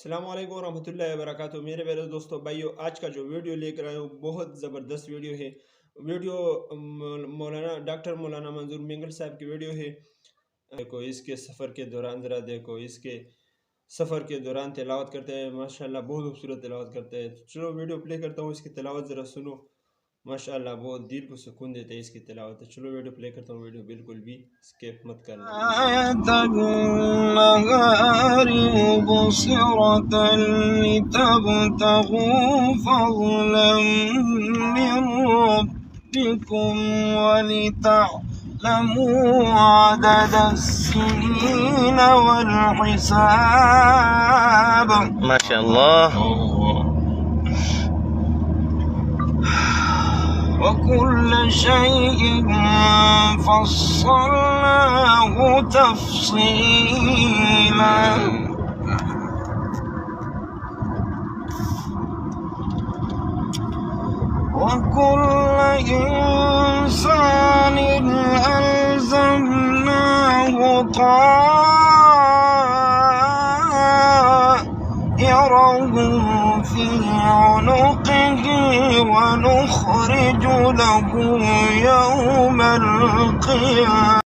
अस्सलाम वालेकुम रहमतुल्लाहि व बरकातुहू। मेरे प्यारे दोस्तों भाइयों, आज का जो वीडियो लेकर आया हूँ बहुत ज़बरदस्त वीडियो है। वीडियो मौलाना डॉक्टर मौलाना मंजूर मिंगल साहब की वीडियो है। देखो इसके सफ़र के दौरान, ज़रा देखो इसके सफ़र के दौरान तिलावत करते हैं, माशाल्लाह बहुत खूबसूरत तिलावत करते हैं। चलो वीडियो प्ले करता हूँ, इसकी तिलावत ज़रा सुनो। माशाल्लाह बहुत दिल को सुकून देते हैं इसकी तिलावत। चलो वीडियो प्ले करता हूँ, वीडियो बिल्कुल भी स्किप मत करना। النهار مبصرة لتبتغوا فضلا من ربكم ولتعلموا عدد السنين والحساب. ما شاء الله. وكل شيء فصلناه تفصيلا. وكل إنسان ألزمناه طائره في عنقه ونخرج له يوم القيامة